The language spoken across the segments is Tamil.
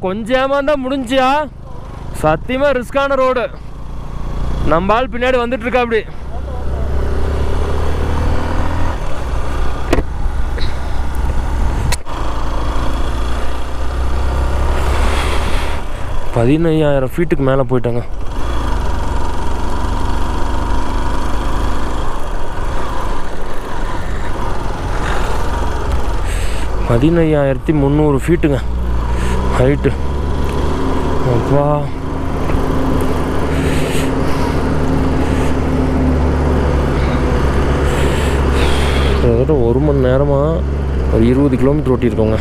கொஞ்சம் ஏமாந்தா முடிஞ்சியா? சத்தியமாக ரிஸ்கான ரோடு. நம்ம ஆள் பின்னாடி வந்துட்டு இருக்கா அப்படி. $15,000 ஃபீட்டுக்கு மேலே போயிட்டாங்க. $15,300 ஃபீட்டுங்க ஹைட்டு. அப்பா கிட்டத்தட்ட 1 மணி நேரமாக ஒரு 20 கிலோமீட்டர் ஓட்டியிருக்கோங்க.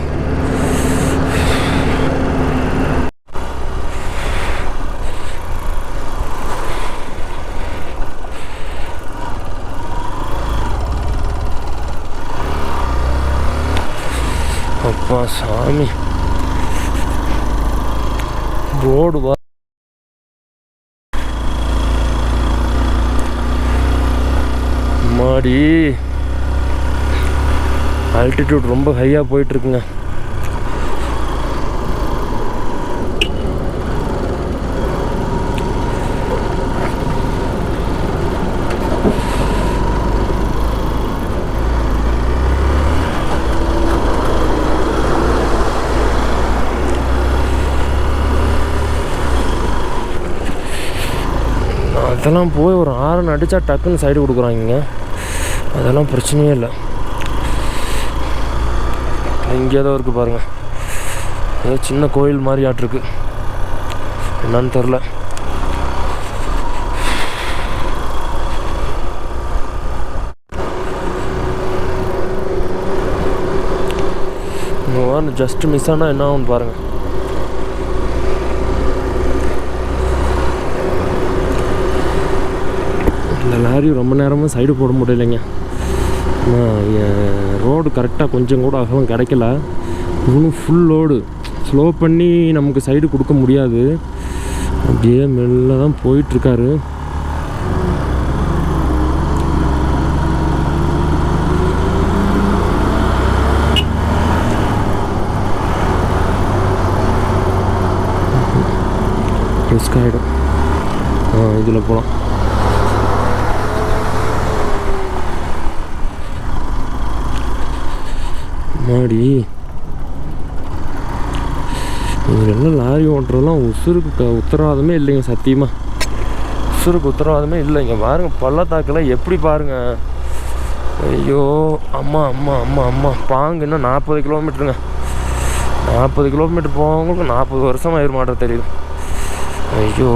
அப்பா சாமி, ரோடு மாடி ஆல்டிடியூட் ரொம்ப ஹையாக போயிட்டுருக்குங்க. அதெல்லாம் போய் ஒரு 6 அடித்தா டக்குன்னு சைடு கொடுக்குறாங்க. அதெல்லாம் பிரச்சனையே இல்லை. இங்கே ஏதோ இருக்குது பாருங்கள், ஏதோ சின்ன கோயில் மாதிரி ஆட்டிருக்கு, என்னன்னு தெரில. ஜஸ்ட் மிஸ் ஆனால் என்ன ஆகும்னு பாருங்கள். இந்த லாரி ரொம்ப நேரமாக சைடு போட முடியலைங்க. ரோடு கரெக்டாக கொஞ்சம் கூட அகலம் கிடைக்கல. இவனும் ஃபுல் லோடு ஸ்லோ பண்ணி நமக்கு சைடு கொடுக்க முடியாது. அப்படியே மெல்ல தான் போயிட்டுருக்காரு. ரிஸ்க் ஆகிடும். இதில் போகலாம். மாடி இதெல்லாம் லாரி ஓட்டுறதுலாம் உசுருக்கு உத்தரவாதமே இல்லைங்க. சத்தியமாக உசுருக்கு உத்தரவாதமே இல்லைங்க. பாருங்கள் பள்ளத்தாக்கில் எப்படி பாருங்கள். ஐயோ அம்மா அம்மா அம்மா அம்மா பாங்கு இன்னும் 40 கிலோமீட்டருங்க. 40 கிலோமீட்டர் போகிறவங்களுக்கு 40 வருஷம் ஆயிர மாட்டேன் தெரியுது. ஐயோ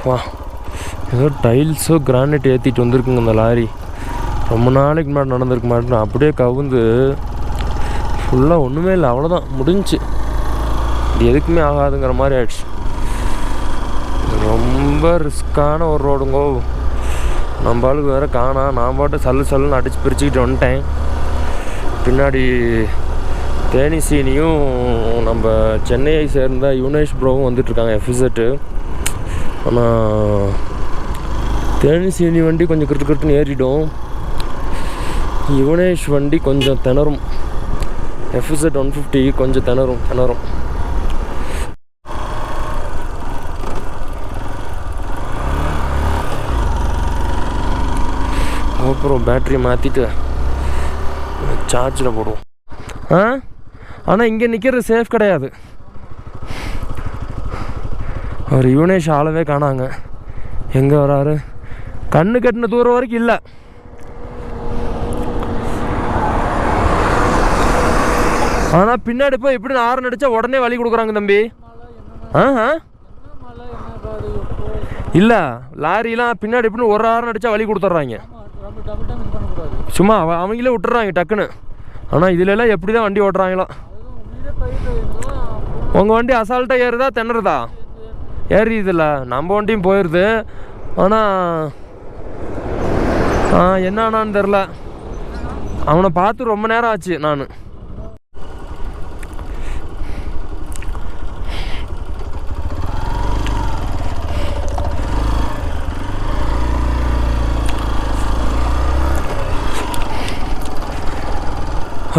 வா, ஏதோ டைல்ஸோ கிரானைட் ஏற்றிட்டு வந்திருக்குங்க இந்த லாரி. ரொம்ப நாளைக்கு முன்னாடி நடந்திருக்க மாட்டேன். அப்படியே கவுந்து ஃபுல்லாக ஒன்றுமே இல்லை, அவ்வளோதான் முடிஞ்சு. இது எதுக்குமே ஆகாதுங்கிற மாதிரி ஆயிடுச்சு. ரொம்ப ரிஸ்க்கான ஒரு ரோடுங்கோ. நம்ம ஆளுக்கு வேறு காணா. நான் பாட்டு சல்லுன்னு அடித்து பிரிச்சுக்கிட்டு வந்துட்டேன். பின்னாடி தேனி சீனியும் நம்ம சென்னையை சேர்ந்த யுனேஷ் ப்ரோவும் வந்துட்டுருக்காங்க எஃபிசெட்டு. ஆனால் தேனி சீனி வண்டி கொஞ்சம் கிருட்டுன்னு ஏறிடும். யுவனேஷ் வண்டி கொஞ்சம் திணறும். எஃப்இசட் 150 கொஞ்சம் திணறும். அப்புறம் பேட்டரியை மாற்றிட்டு சார்ஜில் போடுவோம். ஆனால் இங்கே நிற்கிறது சேஃப் கிடையாது. அவர் யுவனேஷ் ஆளவே காணாங்க. எங்கே வராரு? கண்ணு கட்டின தூரம் வரைக்கும் இல்லை. ஆனால் பின்னாடி போய் எப்படி ஆரன் அடித்தா உடனே வழி கொடுக்குறாங்க தம்பி. இல்லை லாரிலாம் பின்னாடி எப்படின்னு ஒரு ஆரன் அடித்தா வழி கொடுத்துட்றாங்க. சும்மா அவங்களே விட்டுறாங்க டக்குன்னு. ஆனால் இதிலெல்லாம் எப்படி தான் வண்டி ஓட்டுறாங்களோ. உங்கள் வண்டி அசால்ட்டாக ஏறுதா திணறுதா? ஏறிதில்ல, நம்ம வண்டியும் போயிடுது. ஆனால் என்னன்னு தெரில. அவனை பார்த்து ரொம்ப நேரம் ஆச்சு நான்.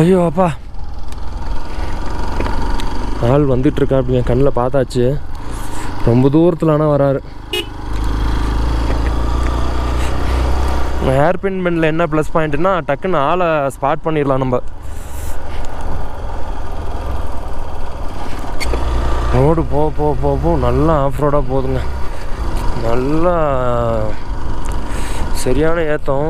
ஐயோ அப்பா, ஆள் வந்துட்டுருக்கா அப்படிங்க, கண்ணில் பார்த்தாச்சு. ரொம்ப தூரத்தில் ஆனால் வராரு. ஹேர்பின் பெண்டில் என்ன ப்ளஸ் பாயிண்ட்னா டக்குன்னு ஆளை ஸ்பாட் பண்ணிடலாம் நம்ம. ரோடு போ நல்லா ஆஃப் ரோடாக போகுதுங்க. நல்லா சரியான ஏற்றம்.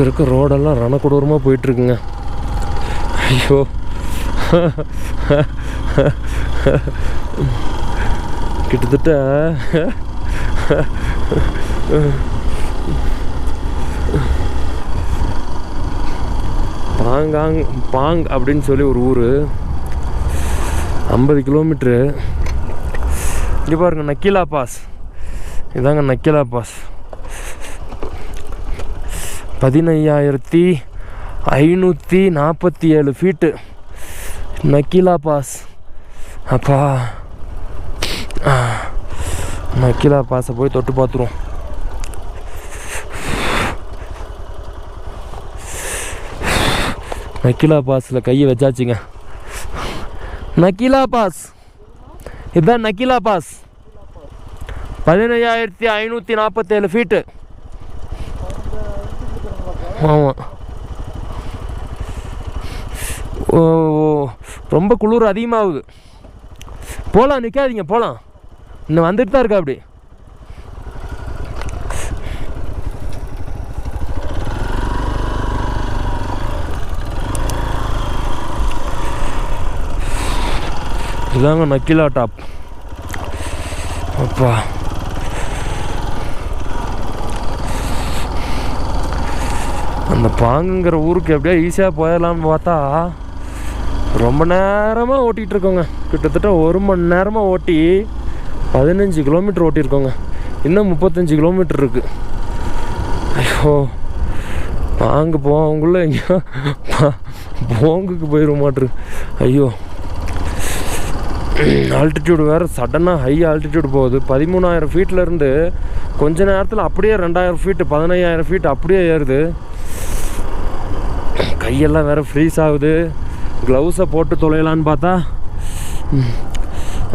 இருக்க ரோடெல்லாம் ரணக்கொடூரமாக போயிட்டுருக்குங்க. ஐயோ கிட்டத்தட்ட பாங் அப்படின்னு சொல்லி ஒரு ஊர், 50 கிலோமீட்ரு. இங்கே பாருங்க, நக்கீலா பாஸ். இதாங்க Nakeela pass. 15,547 feet Nakeela pass. அப்பா, நக்கீலா பாஸை போய் தொட்டு பார்த்துருவோம். நக்கீலா பாஸில் கையை வச்சாச்சுங்க. நக்கீலா பாஸ், இதுதான் நக்கீலா பாஸ். 15,547 ஃபீட்டு. ஆமாம். ஓ, ரொம்ப குளிர் அதிகமாகுது. போகலாம், நிற்காதீங்க, போகலாம். இன்னும் வந்துட்டு தான் இருக்கா அப்படி. இதாங்க நக்கீலா டாப். அப்பா, அந்த பாங்குங்கிற ஊருக்கு எப்படியா ஈஸியாக போயிடலாம்னு பார்த்தா ரொம்ப நேரமாக ஓட்டிகிட்டு இருக்கோங்க. கிட்டத்தட்ட 1 மணி நேரமாக ஓட்டி 15 கிலோமீட்டர் ஓட்டியிருக்கோங்க. இன்னும் 35 கிலோமீட்டர் இருக்குது. ஐயோ, பாங்கு போவங்குள்ளே எங்கேயோ போங்குக்கு போயிட மாட்ரு. ஐயோ, ஆல்டிடியூடு வேறு சடனாக ஹை ஆல்டிடியூடு போகுது. 13,000 ஃபீட்லேருந்து கொஞ்ச நேரத்தில் அப்படியே 2,000 ஃபீட்டு 15,000 ஃபீட் அப்படியே ஏறுது. கையெல்லாம் வேறு ஃப்ரீஸ் ஆகுது. க்ளவுஸை போட்டு தொலையலான்னு பார்த்தா,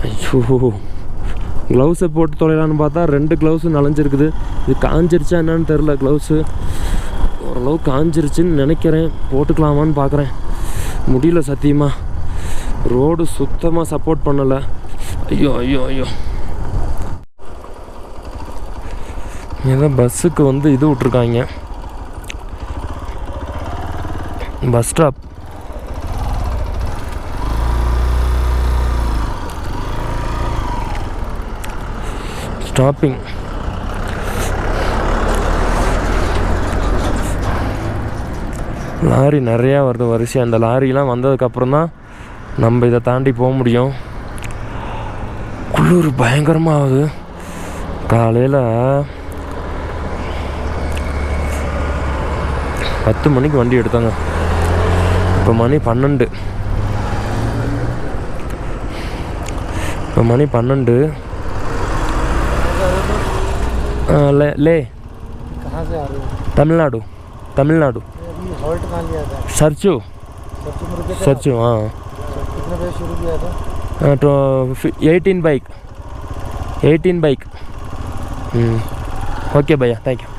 ஐயோ, க்ளவுஸை போட்டு தொலையலான்னு பார்த்தா 2 க்ளவுஸு நனைஞ்சிருக்குது. இது காஞ்சிருச்சா என்னன்னு தெரில. க்ளவுஸு ஓரளவு காஞ்சிருச்சுன்னு நினைக்கிறேன். போட்டுக்கலாமான்னு பார்க்குறேன். முடியல சத்தியமாக. ரோடு சுத்தமாக சப்போர்ட் பண்ணலை. ஐயோ ஐயோ ஐயோ. ஏதோ பஸ்ஸுக்கு வந்து இது விட்ருக்காங்க, பஸ் ஸ்டாப். ஸ்டாப்பிங். லாரி நிறையா வருது வரிசை. அந்த லாரிலாம் வந்ததுக்கப்புறம் தான் நம்ம இதை தாண்டி போக முடியும். குளிர் பயங்கரமாக ஆகுது. காலையில் 10 மணிக்கு வண்டி எடுத்தாங்க. இப்போ மணி 12. ले कहाँ से आ रहे हो? तमिलनाडु। सरचू। हाँ। कितने बजे शुरू किया था? तो 18 बाइक। ओके भैया, थैंक यू.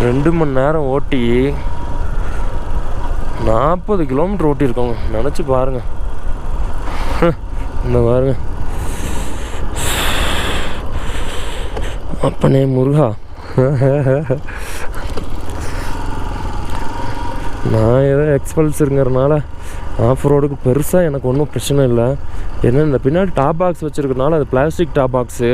ரெண்டு மணி நேரம் ஓட்டி 40 கிலோமீட்டர் ஓட்டியிருக்கோங்க. நினச்சி பாருங்கள். இந்த பாருங்க. அப்பனே முருகா. நான் ஏதோ எக்ஸ்பல்ஸுங்கிறனால ஆஃப் ரோடுக்கு பெருசாக எனக்கு ஒன்றும் பிரச்சனை இல்லை. ஏன்னா இந்த பின்னாடி டாப் பாக்ஸ் வச்சுருக்கனால அது பிளாஸ்டிக் டாப் பாக்ஸு,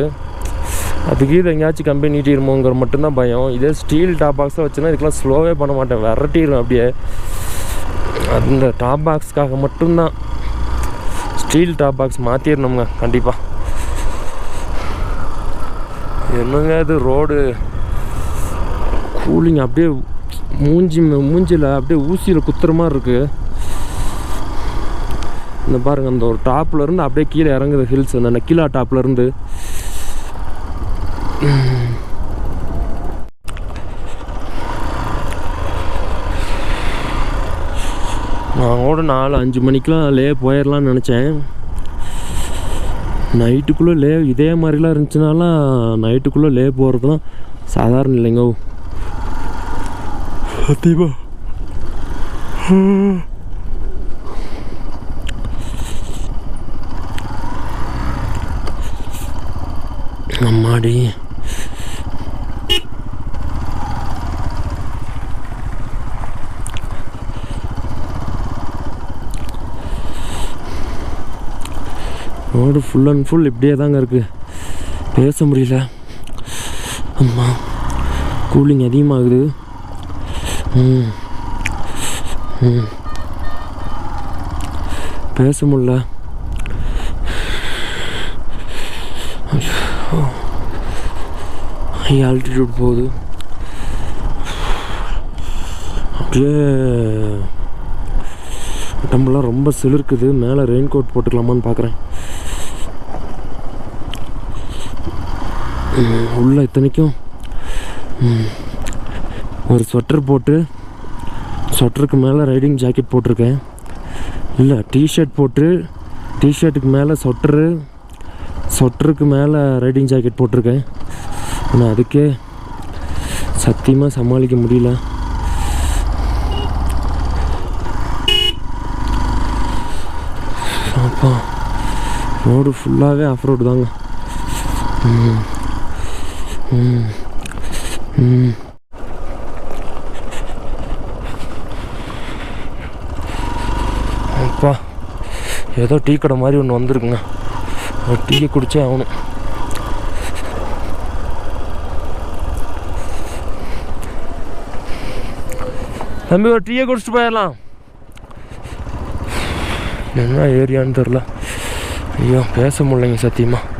அதுக்கு இது எங்கேயாச்சும் கம்பெனி நீட்டிடுமோங்கிற மட்டும்தான் பயம். இதே ஸ்டீல் டாப் பாக்ஸில் வச்சுன்னா இதுக்கெலாம் ஸ்லோவே பண்ண மாட்டேன், விரட்டிடும் அப்படியே. அந்த டாப் பாக்ஸ்க்காக மட்டும்தான் ஸ்டீல் டாப் பாக்ஸ் மாற்றிடணுங்க கண்டிப்பாக. என்னங்க இது ரோடு கூலிங் அப்படியே மூஞ்சியில் அப்படியே ஊசியில் குத்துற மாதிரி இருக்குது. இந்த பாருங்கள், அந்த ஒரு டாப்லேருந்து அப்படியே கீழே இறங்குது ஹில்ஸ், அந்த நக்கிலா டாப்லேருந்து. நான் கூட 4-5 மணிக்கெலாம் லே போயிடலான்னு நினச்சேன். நைட்டுக்குள்ளே லே இதே மாதிரிலாம் இருந்துச்சுனாலாம் நைட்டுக்குள்ளே லே போகிறதுலாம் சாதாரண இல்லைங்க. சத்தியமா அம்மாடி. ரோடு ஃபுல் அண்ட் ஃபுல் இப்படியே தாங்க இருக்குது, பேச முடியல. அம்மா கூலிங் அதிகமாகுது. பேச முடியல. ஹை ஆல்டிடியூட் போகுது அப்படியே. உடம்புலாம் ரொம்ப சிலிர்க்குது. மேலே ரெயின் கோட் போட்டுக்கலாமான்னு பார்க்குறேன். உள்ள இத்தனைக்கும் ஒரு ஸ்வெட்டர் போட்டு, ஸ்வெட்டருக்கு மேலே ரைடிங் ஜாக்கெட் போட்டிருக்கேன். இல்லை, டிஷர்ட் போட்டு டிஷர்ட்டுக்கு மேலே ஸ்வெட்டரு, ஸ்வெட்டருக்கு மேலே ரைடிங் ஜாக்கெட் போட்டிருக்கேன். ஆனால் அதுக்கே சத்தியமாக சமாளிக்க முடியல. அப்பா ரோடு ஃபுல்லாகவே ஆஃப் ரோடு தாங்க. அப்பா ஏதோ டீ கடை மாதிரி ஒன்று வந்திருக்குங்க. டீயை குடிச்சே ஆகணும். தம்பி ஒரு டீயை குடிச்சிட்டு போயிடலாம். என்ன ஏரியான்னு தெரில. ஐயோ பேச முடியலைங்க சத்தியமாக.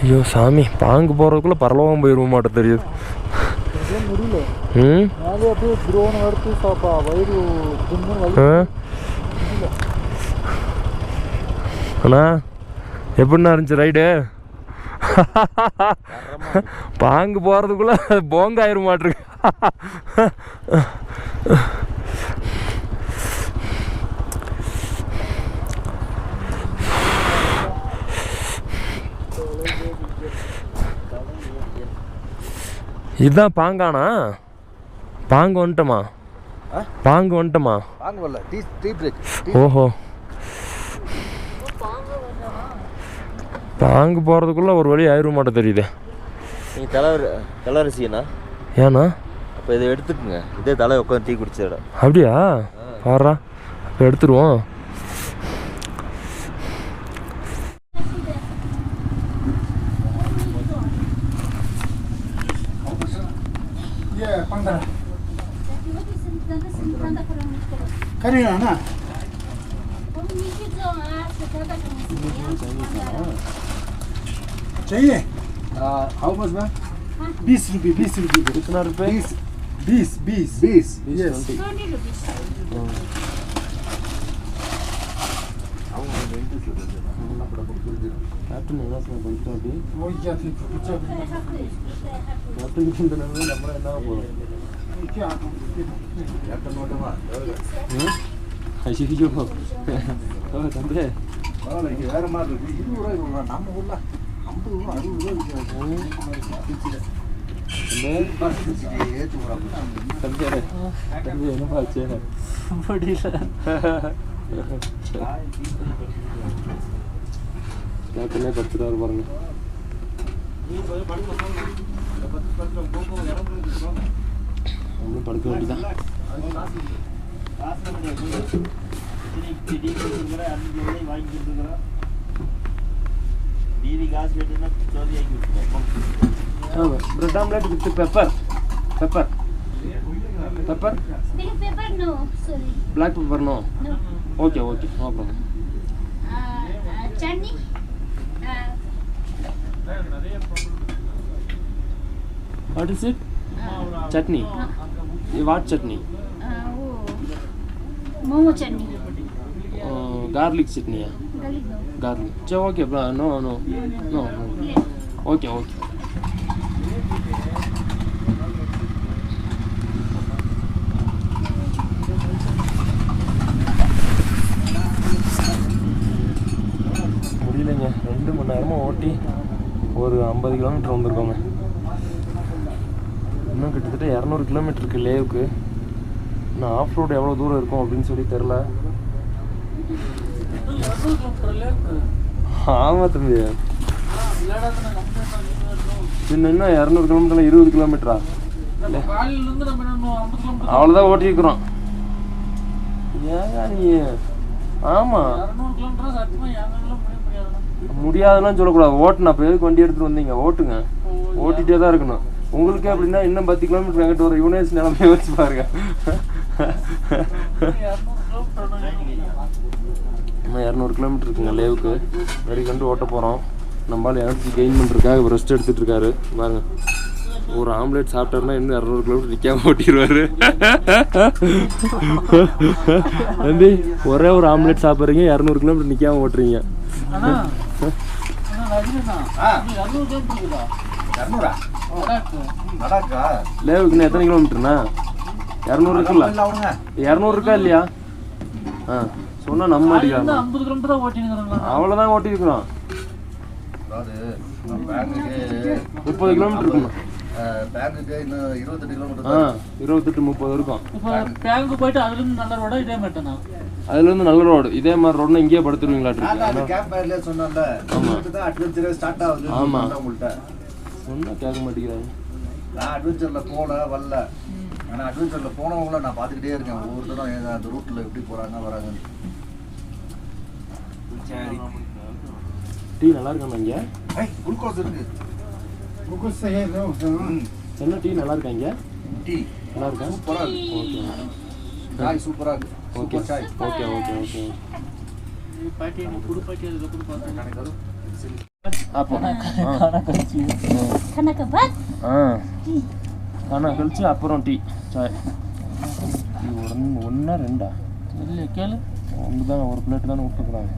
ஐயோ சாமி, பாங்கு போகிறதுக்குள்ளே பரலோகம் போயிடுவோம் மாட்ட தெரியுது. அண்ணா எப்படின்னா இருந்துச்சு ரைடு? பாங்கு போகிறதுக்குள்ளே போங்க ஆயிரும் மாட்டிருக்கு. இதுதான் பாங்கானா? பாங்கு வந்துட்டோமா? பாங்கு வந்துட்டோமா? ஓஹோ, பாங்கு போகிறதுக்குள்ளே ஒரு வழி ஆயிரம் மாட்ட தெரியுது. நீங்கள் தலைவரிசிண்ணா ஏண்ணா? அப்போ இதை எடுத்துக்குங்க. இதே தலை உட்காந்து டீ குடிச்சிட. அப்படியா? பாடுறா, அப்போ எடுத்துருவோம். चाहिए? How much man? 20 रुपये. 20 रुपये. कितना रुपये? 20. Yes. 20 rupees. கேப்டன் என்ன பண்ணிட்டோம் அப்படி கேப்டன் நம்மள என்ன போகிறோம் ஐயோ தம்பி வேற மாதிரி இருக்கு 20 ரூபா நம்ம ஊர்ல 50 ரூபா 60 ரூபா தம்பி என்னப்பா ஆச்சு முடியல கேப்டனே படுத்துட்டாரு பாருங்க நம்மளும் படுக்க வேண்டியதான் bread omelette with pepper. Pepper. Pepper? Pink pepper, no. Sorry. Black pepper, no. No. Okay, okay, no problem. Chutney. What is it? Chutney. What chutney? Momo chutney. Garlic chutney. Garlic, no. Garlic. Okay, no. Okay. முடியலைங்க 2 மணி நேரமாக ஓட்டி ஒரு 50 கிலோமீட்டர் வந்திருக்கோங்க. இன்னும் கிட்டத்தட்ட 200 கிலோமீட்டர் இருக்குது லேவுக்கு. இன்னும் ஆஃப் ரோடு எவ்வளோ தூரம் இருக்கும் அப்படின்னு சொல்லி தெரில. ஆமாம் தம்பி, பின்ன என்ன 200 கிலோமீட்டர் 20 கிலோமீட்டரா? அவ்வளோதான் ஓட்டியிருக்கிறோம். ஏன் நீ ஆமாம் முடியாதுன்னு சொல்லக்கூடாது. ஓட்டுனா அப்போ எதுக்கு வண்டி எடுத்துகிட்டு வந்தீங்க? ஓட்டுங்க, ஓட்டிகிட்டே தான் இருக்கணும். உங்களுக்கு அப்படின்னா இன்னும் 10 கிலோமீட்டர் எங்கிட்ட ஒரு யூனிவர்ஸ் நிலைமையை வச்சு பாருங்க. இன்னும் 200 கிலோமீட்டர் இருக்குங்க லேவுக்கு. வெறி கண்டு ஓட்ட போகிறோம். நம்மளால் எனர்ஜி கெயின் பண்ணுறதுக்காக ரெஸ்ட் எடுத்துகிட்டு இருக்காரு பாருங்க. ஒரு ஆம்லேட் சாப்பிட்டாருன்னா இன்னும் 200 கிலோமீட்டர் நிற்காம ஓட்டிடுவாரு. தம்பி ஒரே ஒரு ஆம்லேட் சாப்பிட்றீங்க, 200 கிலோமீட்டர் நிற்காம ஓட்டுறீங்க. லேவுக்குண்ணா எத்தனை கிலோமீட்டர்ண்ணா? 200 இருக்குல்ல? 200 இருக்கா இல்லையா? சொன்னா நம்ப மாட்டேங்கிறாங்க. அவ்வளோதான் ஓட்டிருக்கிறோம். 30 கிலோமீட்டர் இருக்குண்ணா. 28-30 இருக்கும். அதுலேருந்து நல்ல ரோடு இதே மாதிரி ரோடுனா இங்கேயே படுத்துருவீங்களா? ஆமாம் சொன்னா கேட்க மாட்டேங்கிறாங்க. நான் அட்வென்ச்சரில் வரல. ஆனால் அட்வென்ச்சரில் போனவங்கள நான் பார்த்துக்கிட்டே இருக்கேன். ஒவ்வொருத்தரும் அந்த ரூட்டில் எப்படி போகிறாங்க வராங்கன்னு. டீ நல்லா இருக்காங்க இங்கே. குளுக்கோஸ் இருக்கு. குளுக்கோஸ் என்ன டீ நல்லா இருக்கா இங்கே? டீ நல்லா இருக்கா? சூப்பராக இருக்கு. ஓகே சாய் சூப்பராக இருக்கு. ஓகே சாய். ஓகே அப்போ கானா கழிச்சு அப்புறம் டீ சாய். ஒன்றா 2 இல்லை கேளு. ஒன்று தான், ஒரு பிளேட் தானே விட்டுருக்குறாங்க.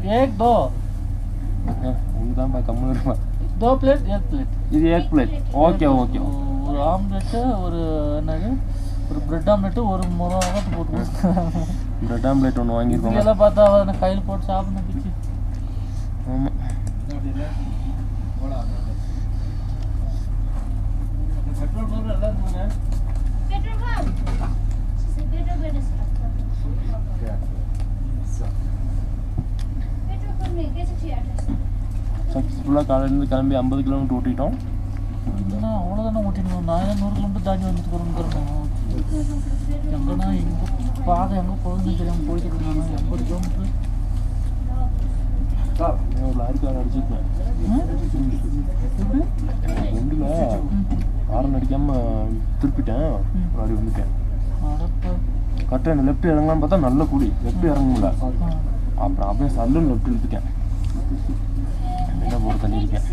ஒன்று தான்ப்பா கம்மி இருப்பா. 2 प्लेट 1 प्लेट. இது 1 பிளேட். ஓகே ஒரு ஆம்லெட்டு, ஒரு என்னது, ஒரு பிரெட் ஆம்லெட்டு, ஒரு முருகை போட்டு பிரெட் ஆம்லெட் ஒன்று வாங்கியிருக்கோம். இதெல்லாம் பார்த்தா அவனை கையில் போட்டு சாப்பிடணும் பிச்சு. ஆமாம் பெட்ரோல் பங்க் நல்லா இருக்குங்க. Petrol pump. Petrol pump में कैसे थी एड्रेस? சக்ஸஸ்ஃபுல்லாக காலையிலேருந்து கிளம்பி 50 கிலோமீட்டர் ஓட்டிட்டோம். அவ்வளோதானே ஓட்டிடணும். நான் 100 கிலோமீட்டர் தாண்டி வந்துட்டு போகிறோம். எங்கன்னா எங்கே பாதை எங்கே போகுதுன்னு தெரியாமல் போயிட்டு இருக்காங்க. 80 கிலோமீட்டர் ஒரு லாரிக்கார அடிச்சிருக்கேன். ரெண்டில் ஹாரன் அடிக்காமல் திருப்பிட்டேன். ஒரு அடி வந்துட்டேன். கரெக்டாக இந்த லெஃப்ட் இறங்கலான்னு பார்த்தா நல்ல கூலி. லெஃப்ட் இறங்க முடியல. அப்புறம் அப்படியே சல்லுன்னு லெஃப்ட் இழுத்துட்டேன். என்ன போகிற தண்ணி இருக்கேன்.